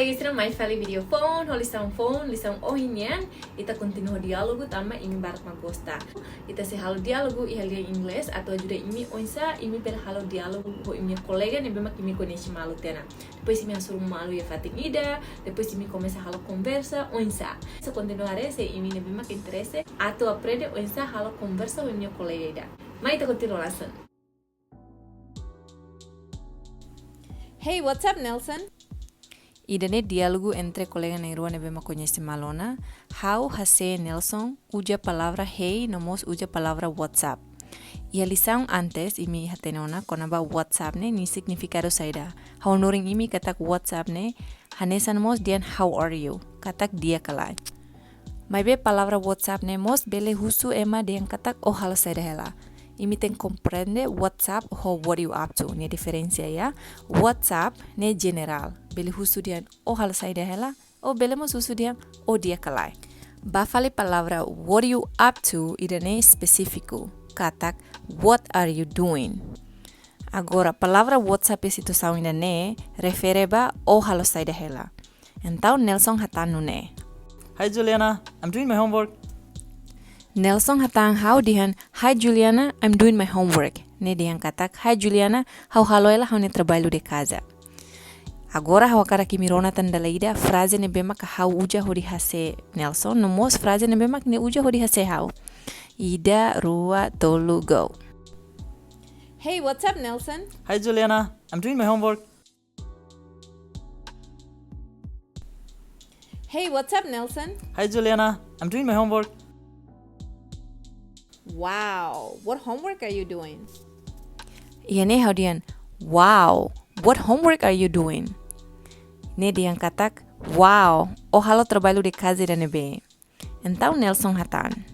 registrando mais fali video foun, lisaun nian, ita continua dialogu tama imi barat magosta. Ita se halo dialogu iha lia inglês atau juga imi oinsa imi per halo dialogu ho imi kolega nebe mak imi conhece malu tena. Depois imi hasoru malu ya fating ida, depois imi começa halo conversa oinsa. Se continuare se imi nebe mak interesse atau aprende oinsa halo conversa ho imi kolega ida. Mas ita continua langsung. Hey, what's up, Nelson? Idane dialogu entre kolega na irua nebe ma conhece malona. How hase Nelson uja palavra hey nomos uja palavra WhatsApp. Ia lisaun antes imi hatenona konaba WhatsApp ne ni significado saida. Hanorin imi katak WhatsApp ne hanesan mos dian how are you katak dia kalai. Maibe palavra WhatsApp ne mos bele husu ema dian katak oh halo saida hela. Imi ten comprende WhatsApp ho what you up to. Ni diferencia ya. WhatsApp ne general. Bele husu dian o hal saida hela. O bele mos husu dian o dia kalai. Bafale palavra what you up to idane específico. Katak what are you doing. Agora palavra WhatsApp e situação idane refereba o hal saida hela. Então Nelson hatanu ne. Hi Juliana, I'm doing my homework. Nelson hatang how dihan, hi Juliana, I'm doing my homework. Ne dihan katak, hi Juliana, how haloela how ne trabalho de casa. Agora how hakarak mirona tandalaida, frase ne bemak how uja hori hase Nelson, no mos frase ne bemak ne uja hori hase how. Ida, rua, tolu, go. Hey, what's up, Nelson? Hi Juliana, I'm doing my homework. Hey, what's up, Nelson? Hi Juliana, I'm doing my homework. Wow, what homework are you doing? Iane how dihan, wow, what homework are you doing? Ne dihan katak, wow, o halo trabalho de casa da nebe. Então Nelson hatan.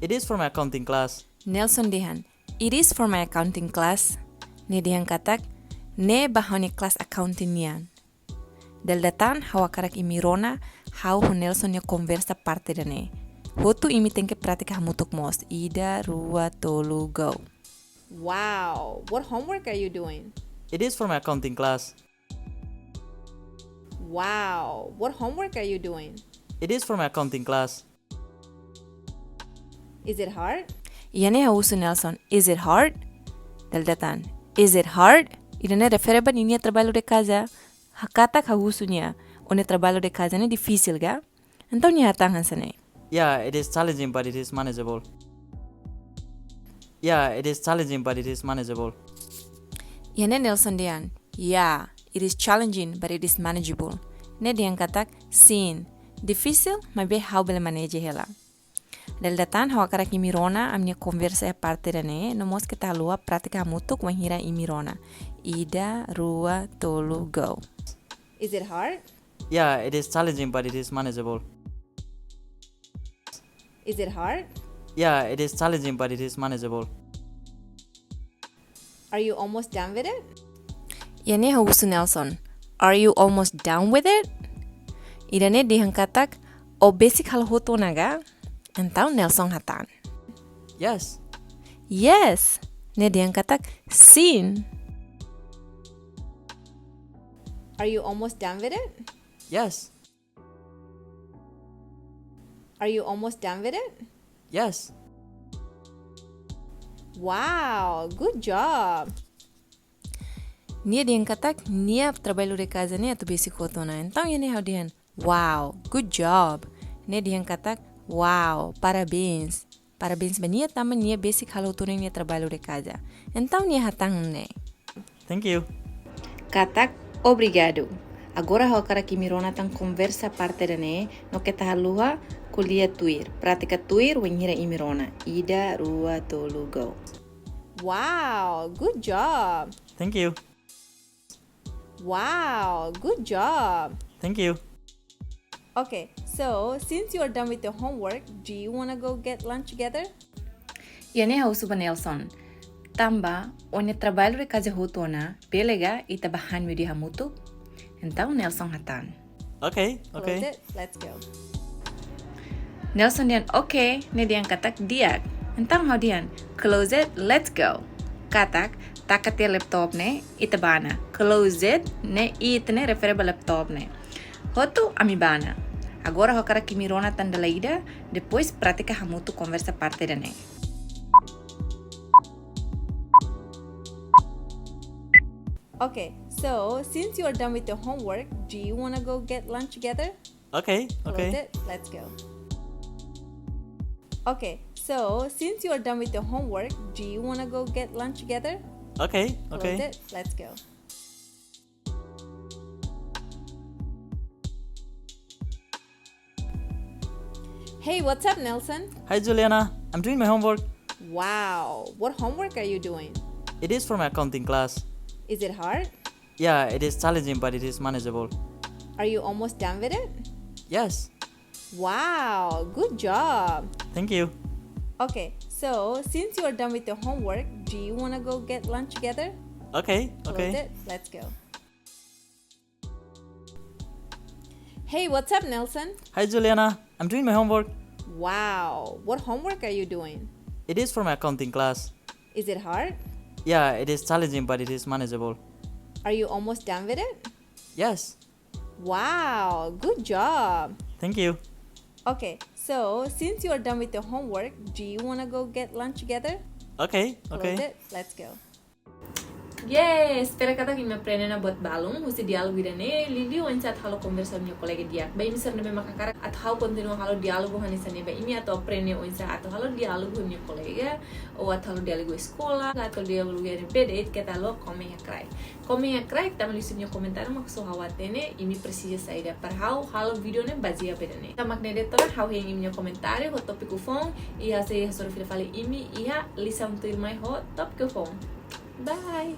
It is for my accounting class. Nelson dihan, it is for my accounting class. Ne dihan katak, ne bahone class accounting nian. Del datan how hakarak imirona, how Nelson ya conversa parte da ne. Hotu imi tem que praticar mutuk mos. Ida, rua, tolu, go. Wow, what homework are you doing? It is for my accounting class. Wow, what homework are you doing? It is for my accounting class. Is it hard? Iane hausu Nelson, is it hard? Del datan, is it hard? Idane refereba ninia trabalho de casa. Hakatak hausu nia, one trabalho de casa ne difícil ga? Então nia hatang hansane. Yeah, it is challenging but it is manageable. Yeah, it is challenging but it is manageable. Iane Nelson dian, yeah, it is challenging but it is manageable. Ne dian katak, sim, difícil, mas be how bele manage hela. Del datan how hakarak imirona amnia conversa e parte da ne, no mos kita lua pratica mutuk wanhira imirona. Ida, rua, tolu, go. Is it hard? Yeah, it is challenging but it is manageable. Is it hard? Yeah, it is challenging but it is manageable. Are you almost done with it? Iane hausu Nelson, are you almost done with it? Idane dihan katak, o basic hal hotu naga? Então Nelson hatan. Yes. Yes. Ne dihan katak, sim. Are you almost done with it? Yes. Are you almost done with it? Yes. Wow, good job. Nia dihan katak, nia trabalho de casa ne atu basic hotu na. Então iane how dihan, wow, good job. Ne dihan katak, wow, parabéns. Parabéns ba nia tama nia basic hal hotu ne nia trabalho de casa. Então nia hatang ne. Thank you. Katak, obrigado. Agora ho hakarak imirona tang conversa parte da ne no que tahalua kuliah tuir. Pratica tuir wenhira imirona. Ida, rua, tolu, go. Wow, good job. Thank you. Wow, good job. Thank you. Okay, so since you're done with your homework, do you want to go get lunch together? Iane hausu ba Nelson. Tamba, one trabalho de casa hotona, belega ita bahan mo di hamutu. Então Nelson hatan. Okay, Close okay. it. Let's go. Nelson dian, okay, ne dian katak diak. Então how dian, close it, let's go. Katak, takate laptop ne, itabana. Close it, ne it ne refere ba laptop ne. Hotu amibana. Agora hakarak kimirona tanda leida, depois pratica hamutu conversa parte da nebe. Okay, so since you are done with your homework, do you want to go get lunch together? Okay, Close okay. it. Let's go. Okay, so since you are done with your homework, do you want to go get lunch together? Okay, Close okay. it. Let's go. Hey, what's up, Nelson? Hi Juliana, I'm doing my homework. Wow, what homework are you doing? It is from accounting class. Is it hard? Yeah, it is challenging but it is manageable. Are you almost done with it? Yes, Wow, good job. thank you. Okay, so since you are done with your homework, do you want to go get lunch together? Okay, Close okay. it. Let's go. Hey, what's up, Nelson? Hi Juliana, I'm doing my homework. Wow, what homework are you doing? It is from accounting class. Is it hard? Yeah, it is challenging but it is manageable. Are you almost done with it? Yes, Wow, good job. thank you. Okay, so since you are done with your homework, do you want to go get lunch together? Okay, Close okay. it. Let's go. Yes, spera kata que me aprende na bot balong, husi dialogu idane, lili oinsa at halo conversa minha kolega diak. Bai misar nebe hakarak at hau kontinua halo dialogo hanisa nebe ini atau aprende oinsa atau halo dialogo minha kolega, ou at halo dialogo skola, atau dialogo Aprende, kita lo komen hakarak. Komen hakarak, taman lisu minha comentário mak so hawatene, imi precisa sair para halo video ne bazia bedane. Tamak nede tola hau hengi minha comentário, ho topico foun, iha se hasoru fila fali imi, iha lisaun tuir mai ho topico foun. Bye!